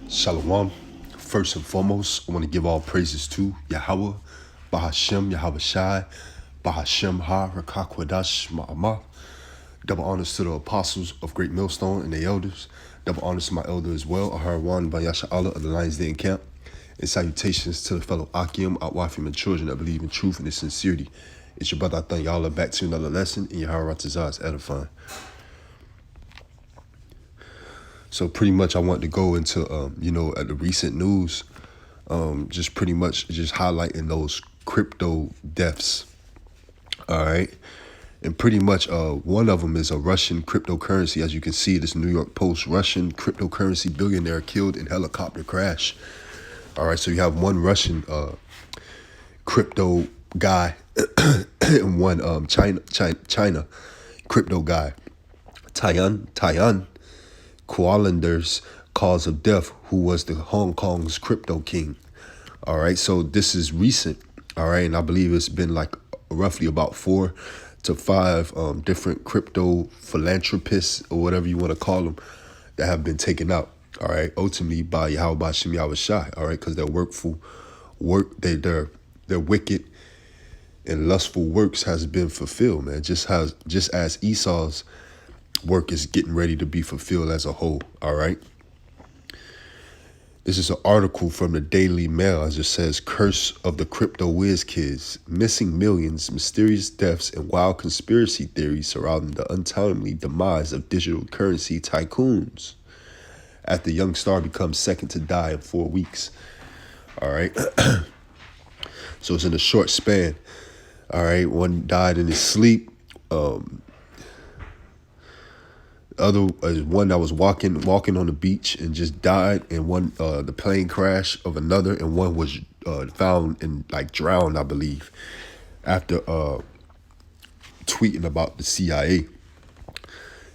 Shalom. First and foremost, I want to give all praises to Yahweh, Bahashem, Yahweh Shai, Bahashem Ha, Rakakwadash, Ma'amah. Double honors to the apostles of Great Millstone and the elders. Double honors to my elder as well, Aharwan Bayasha Allah of the Lions Den Camp. And salutations to the fellow Akim, Outwafim, and children that believe in truth and in sincerity. It's your brother, I thank y'all back to another lesson in Yahweh Ratazah is edifying. So pretty much I want to go into, at the recent news, just pretty much just highlighting those crypto deaths. All right. And pretty much one of them is a Russian cryptocurrency. As you can see, this New York Post, Russian cryptocurrency billionaire killed in helicopter crash. All right. So you have one Russian crypto guy and one China crypto guy. Taiyan Kualander's cause of death, who was the Hong Kong's crypto king. All right, so this is recent. All right, and I believe it's been like roughly about 4 to 5 different crypto philanthropists or whatever you want to call them that have been taken out. All right, ultimately by Yahweh Bashem Yahweh Shai. All right, because their their wicked and lustful works has been fulfilled, man. Just as Esau's work is getting ready to be fulfilled as a whole. All right. This is an article from the Daily Mail. As it says, curse of the crypto whiz kids, missing millions, mysterious deaths, and wild conspiracy theories surrounding the untimely demise of digital currency tycoons after young star becomes second to die in 4 weeks. All right. So it's in a short span. All right. One died in his sleep. One that was walking on the beach and just died, and one the plane crash of another, and one was found and drowned, I believe, after tweeting about the CIA.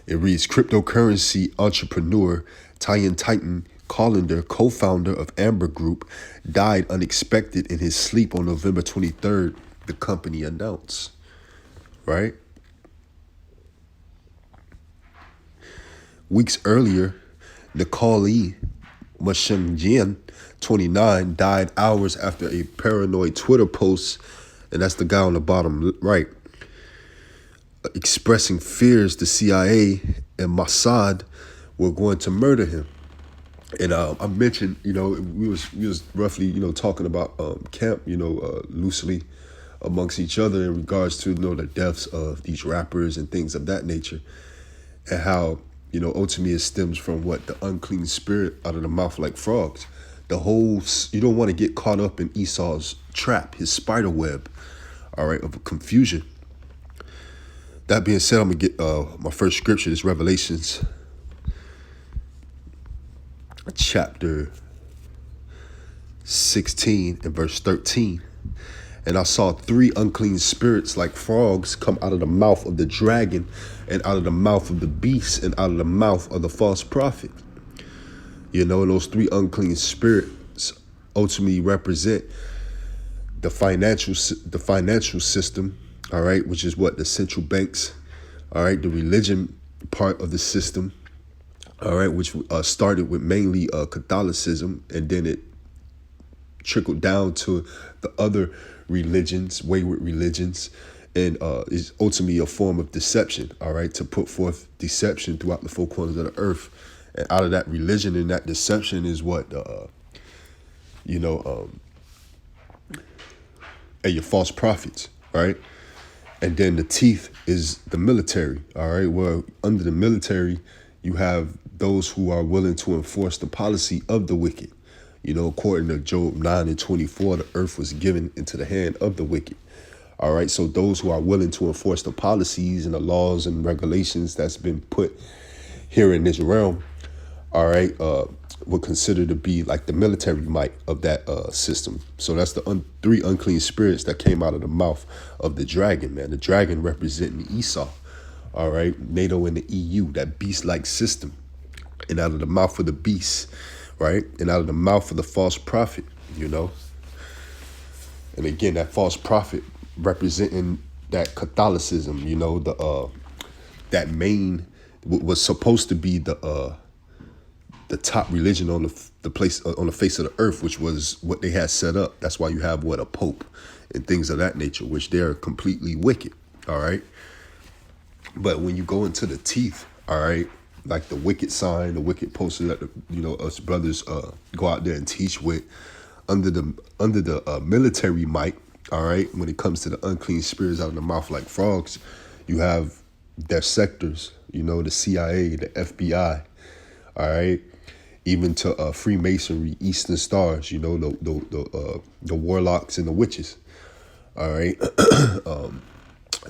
It reads, cryptocurrency entrepreneur Typhoon Collender, co-founder of Amber Group, died unexpected in his sleep on November 23rd, the company announced. Right? Weeks earlier, Nicole Mashengjian, 29, died hours after a paranoid Twitter post, and that's the guy on the bottom right, expressing fears the CIA and Mossad were going to murder him. And I mentioned, we was roughly, talking about camp, loosely amongst each other in regards to, the deaths of these rappers and things of that nature, and how, ultimately it stems from the unclean spirit out of the mouth like frogs. You don't want to get caught up in Esau's trap, his spider web, all right, of confusion. That being said, I'm going to get my first scripture, is Revelations chapter 16 and verse 13. And I saw 3 unclean spirits like frogs come out of the mouth of the dragon, and out of the mouth of the beast, and out of the mouth of the false prophet. And those 3 unclean spirits ultimately represent the financial system, all right, which is the central banks, all right, the religion part of the system, all right, which started with mainly Catholicism, and then it trickled down to the other religions, wayward religions, and is ultimately a form of deception, all right, to put forth deception throughout the 4 corners of the earth. And out of that religion and that deception is and your false prophets, right? And then the teeth is the military, all right? Well, under the military, you have those who are willing to enforce the policy of the wicked. According to Job 9 and 24, the earth was given into the hand of the wicked. All right. So those who are willing to enforce the policies and the laws and regulations that's been put here in this realm, all right, would consider to be like the military might of that system. So that's the 3 unclean spirits that came out of the mouth of the dragon, man. The dragon representing Esau, all right, NATO and the EU, that beast-like system. And out of the mouth of the beast, right, and out of the mouth of the false prophet, And again, that false prophet representing that Catholicism, that main was supposed to be the the top religion on the place on the face of the earth, which was what they had set up. That's why you have a pope and things of that nature, which they're completely wicked. All right. But when you go into the teeth, all right, like the wicked sign, the wicked poster that us brothers go out there and teach with, under the military might, all right, when it comes to the unclean spirits out of the mouth like frogs, you have their sectors, the CIA, the FBI, all right, even to Freemasonry, Eastern Stars, the warlocks and the witches, all right,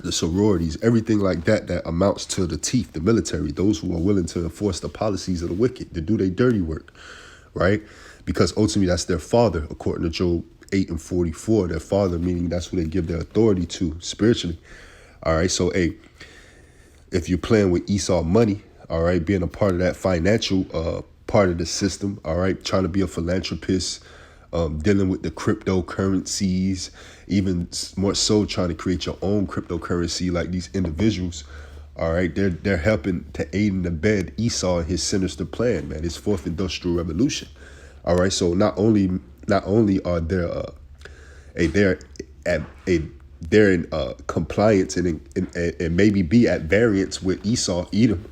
the sororities, everything like that amounts to the teeth, the military, those who are willing to enforce the policies of the wicked, to do their dirty work, right? Because ultimately that's their father, according to Job 8:44, their father, meaning that's who they give their authority to spiritually. All right, so if you're playing with Esau money, all right, being a part of that financial part of the system, all right, trying to be a philanthropist, dealing with the cryptocurrencies, even more so trying to create your own cryptocurrency like these individuals, all right, they're helping to aid and abet Esau and his sinister plan, man, his fourth industrial revolution. All right, so not only are they're in compliance and maybe be at variance with Esau, Edom,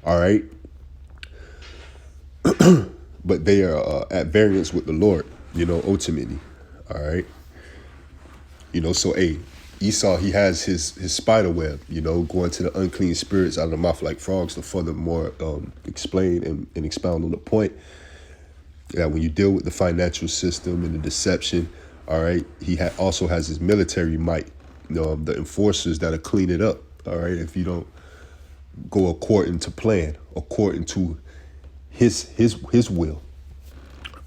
all right, but they are at variance with the Lord, ultimately, all right. So Esau, he has his spider web, going to the unclean spirits out of the mouth like frogs to furthermore explain and expound on the point that when you deal with the financial system and the deception, all right, he also has his military might, the enforcers that'll clean it up, all right, if you don't go according to plan, according to his will.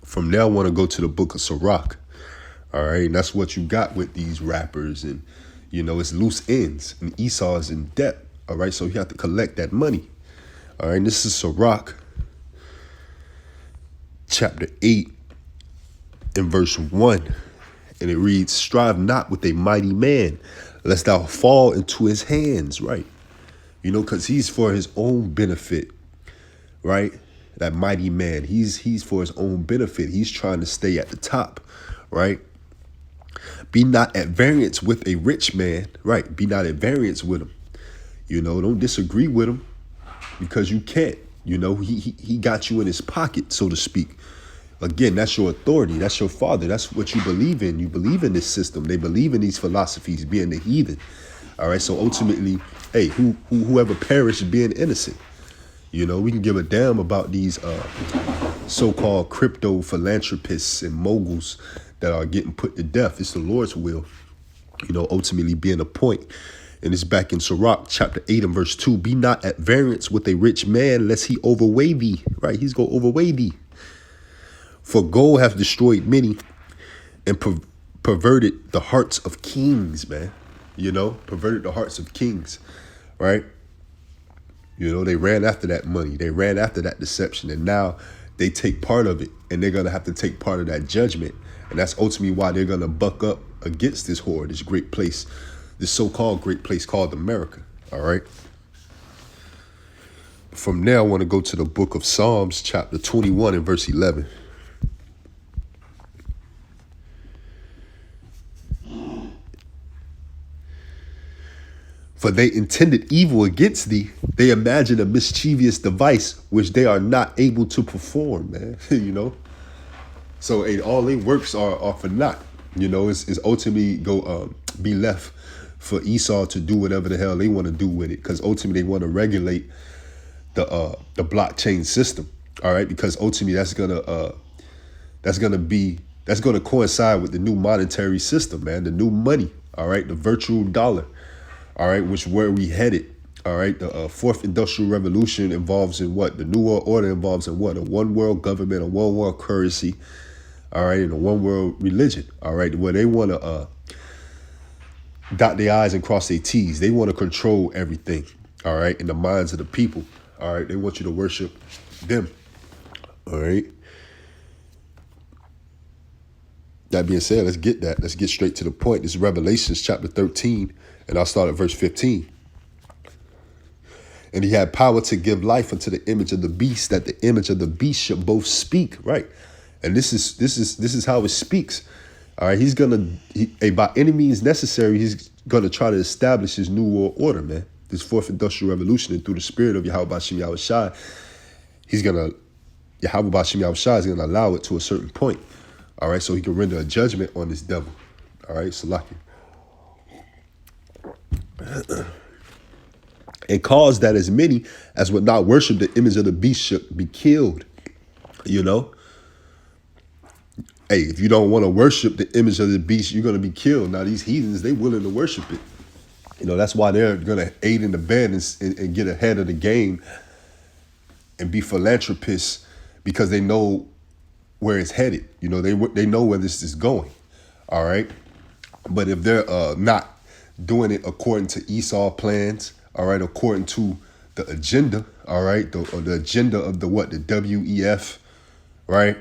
From now, I want to go to the book of Sirach. All right. And that's what you got with these rappers. And, it's loose ends. And Esau is in debt. All right. So you have to collect that money. All right. And this is Sirach, chapter 8, and verse 1. And it reads, "Strive not with a mighty man, lest thou fall into his hands." Right. Because he's for his own benefit. Right. That mighty man, he's for his own benefit. He's trying to stay at the top, right? Be not at variance with a rich man, right? Be not at variance with him. Don't disagree with him because you can't. He got you in his pocket, so to speak. Again, that's your authority. That's your father. That's what you believe in. You believe in this system. They believe in these philosophies, being the heathen. All right. So ultimately, hey, whoever perished being innocent. We can give a damn about these so-called crypto philanthropists and moguls that are getting put to death. It's the Lord's will, ultimately being a point. And it's back in Sirach chapter 8 and verse 2. "Be not at variance with a rich man, lest he overweigh thee." Right? He's going to overweigh thee. "For gold hath destroyed many and perverted the hearts of kings," man. Perverted the hearts of kings, right? They ran after that money. They ran after that deception. And now they take part of it. And they're going to have to take part of that judgment. And that's ultimately why they're going to buck up against this whore, this great place, this so-called great place called America. All right. From there, I want to go to the book of Psalms, chapter 21 and verse 11. "For they intended evil against thee. They imagine a mischievous device which they are not able to perform," man. So all their works are for naught. It's ultimately be left for Esau to do whatever the hell they want to do with it, because ultimately they want to regulate the blockchain system. All right, because ultimately that's gonna coincide with the new monetary system, man, the new money. All right, the virtual dollar. All right, which where we headed. All right, the fourth industrial revolution involves in what? The new world order involves in what? A one world government, a one world currency. All right, and a one world religion. All right, where they want to dot their I's and cross their T's. They want to control everything. All right, in the minds of the people. All right, they want you to worship them. All right. That being said, let's get straight to the point. This is Revelations chapter 13. And I'll start at verse 15. And he had power to give life unto the image of the beast, that the image of the beast should both speak, right? And this is how it speaks. All right, by any means necessary, he's gonna try to establish his new world order, man. This fourth industrial revolution, and through the spirit of Yahweh Bashim Yahushai, Yahweh Bashim Yahushai is gonna allow it to a certain point. All right, so he can render a judgment on this devil. All right, Salaki. And cause that as many as would not worship the image of the beast should be killed. You know? Hey, if you don't want to worship the image of the beast, you're going to be killed. Now, these heathens, they willing to worship it. You know, that's why they're going to aid in the bed and get ahead of the game and be philanthropists, because they know where it's headed. You know, they know where this is going. All right? But if they're not doing it according to Esau plans, all right, according to the agenda, all right, the agenda of the WEF, right,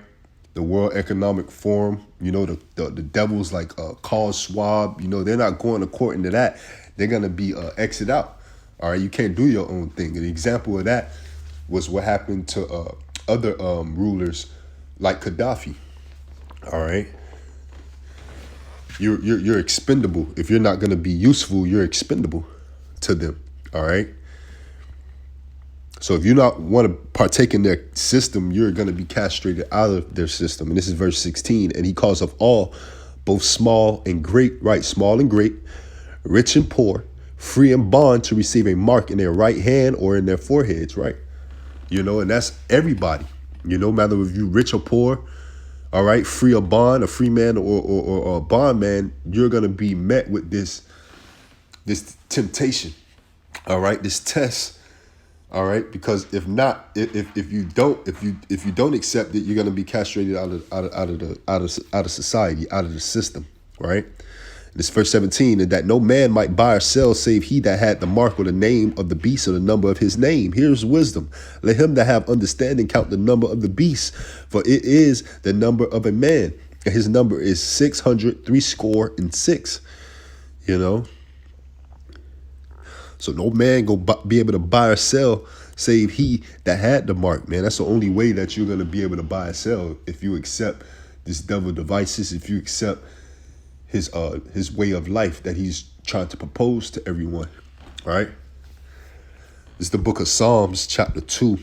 the World Economic Forum, you know, the devils like Carl Schwab, you know, they're not going according to that. They're gonna be exit out. All right, you can't do your own thing. An example of that was what happened to other rulers like Gaddafi. All right, you're expendable. If you're not gonna be useful, you're expendable to them. All right. So if you not want to partake in their system, you're going to be castrated out of their system. And this is verse 16. And he calls of all, both small and great, right? Small and great, rich and poor, free and bond, to receive a mark in their right hand or in their foreheads, right? You know, and that's everybody, you know, matter if you rich or poor, all right, free or bond, a free man or a bond man, you're going to be met with this temptation. All right, this test. All right, because if not, if you don't accept it, you're gonna be castrated out of society, out of the system. Right. This verse 17, and that no man might buy or sell save he that had the mark or the name of the beast or the number of his name. Here's wisdom. Let him that have understanding count the number of the beast, for it is the number of a man, and his number is 666. You know. So no man go be able to buy or sell save he that had the mark, man. That's the only way that you're going to be able to buy or sell, if you accept this devil devices, if you accept his way of life that he's trying to propose to everyone. All right. This is the book of Psalms, chapter 2.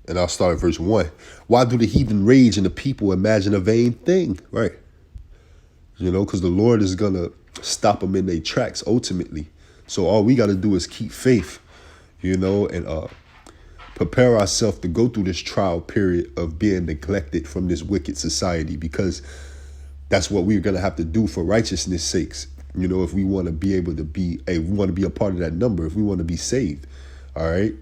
And I'll start at verse 1. Why do the heathen rage and the people imagine a vain thing? Right. You know, because the Lord is going to stop them in their tracks ultimately. So all we got to do is keep faith, you know, and prepare ourselves to go through this trial period of being neglected from this wicked society, because that's what we're going to have to do for righteousness' sakes. You know, if we want to be able to be we want to be a part of that number, if we want to be saved. All right.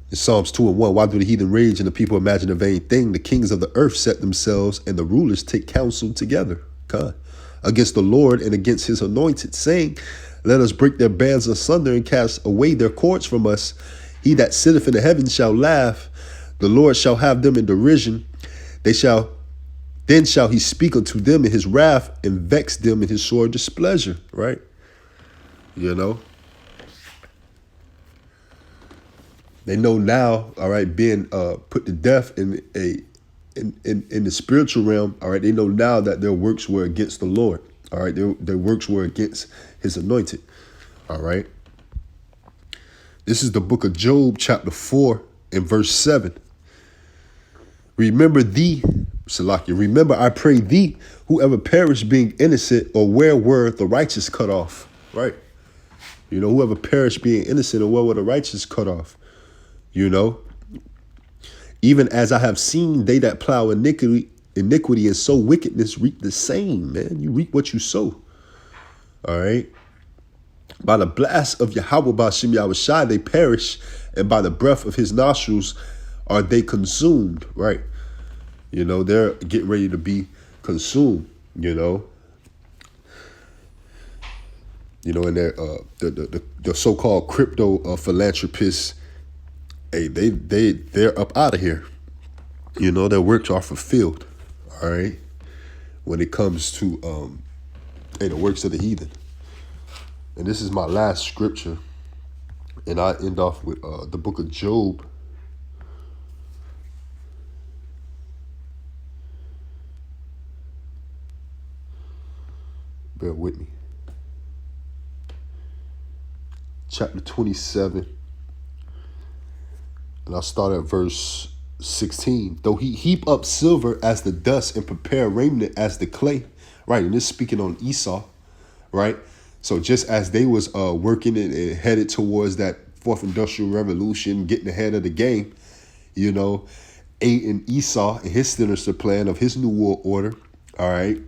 In Psalms 2:1, why do the heathen rage and the people imagine a vain thing? The kings of the earth set themselves, and the rulers take counsel together, God, against the Lord and against his anointed, saying, let us break their bands asunder and cast away their cords from us. He that sitteth in the heavens shall laugh. The Lord shall have them in derision. Then shall he speak unto them in his wrath and vex them in his sore displeasure, right? You know? They know now, all right, being put to death in the spiritual realm, all right, they know now that their works were against the Lord, all right, their works were against his anointed, all right. This is the book of Job, chapter 4, and verse 7. Remember thee, Salakia, remember, I pray thee, whoever perished being innocent, or where were the righteous cut off, right? You know, whoever perished being innocent, or where were the righteous cut off? You know, even as I have seen they that plow iniquity and sow wickedness reap the same, man. You reap what you sow. All right. By the blast of Yahweh Bashim Yahushai, they perish, and by the breath of his nostrils are they consumed. Right. You know, they're getting ready to be consumed, you know. You know, and they're the so-called crypto philanthropists. Hey, they're up out of here. You know, their works are fulfilled. All right. When it comes to Hey, the works of the heathen. And this is my last scripture. And I end off with the book of Job. Bear with me. Chapter 27. And I'll start at verse 16. Though he heap up silver as the dust and prepare raiment as the clay. Right, and this is speaking on Esau. Right? So just as they was working and headed towards that fourth industrial revolution, getting ahead of the game, you know, and Esau and his sinister plan of his new world order, all right,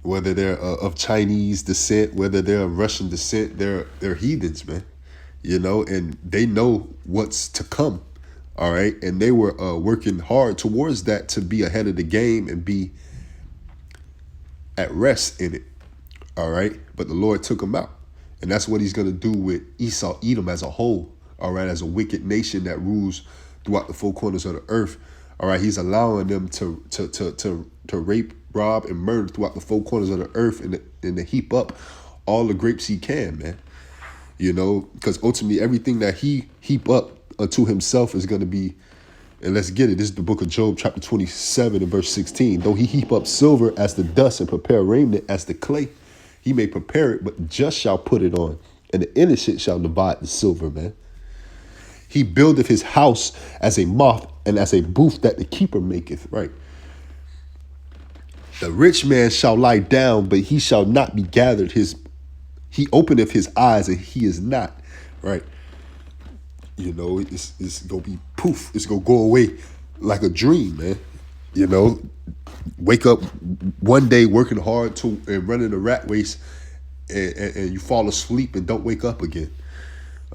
whether they're of Chinese descent, whether they're of Russian descent, they're heathens, man, you know, and they know what's to come, all right, and they were working hard towards that to be ahead of the game and be at rest in it. All right. But the Lord took them out. And that's what he's going to do with Esau, Edom as a whole. All right. As a wicked nation that rules throughout the four corners of the earth. All right. He's allowing them to rape, rob, and murder throughout the four corners of the earth and to heap up all the grapes he can, man. You know, because ultimately everything that he heap up unto himself is going to be. And let's get it. This is the book of Job, chapter 27 and verse 16. Though he heap up silver as the dust and prepare raiment as the clay, he may prepare it, but just shall put it on, and the innocent shall divide the silver, man. He buildeth his house as a moth and as a booth that the keeper maketh, right? The rich man shall lie down, but he shall not be gathered. He openeth his eyes, and he is not, right? You know, it's going to be poof. It's going to go away like a dream, man. You know, wake up one day working hard and running a rat race and you fall asleep and don't wake up again.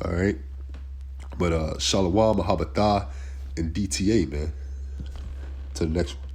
All right. But Shalom, Mahabatah, and DTA, man. To the next one.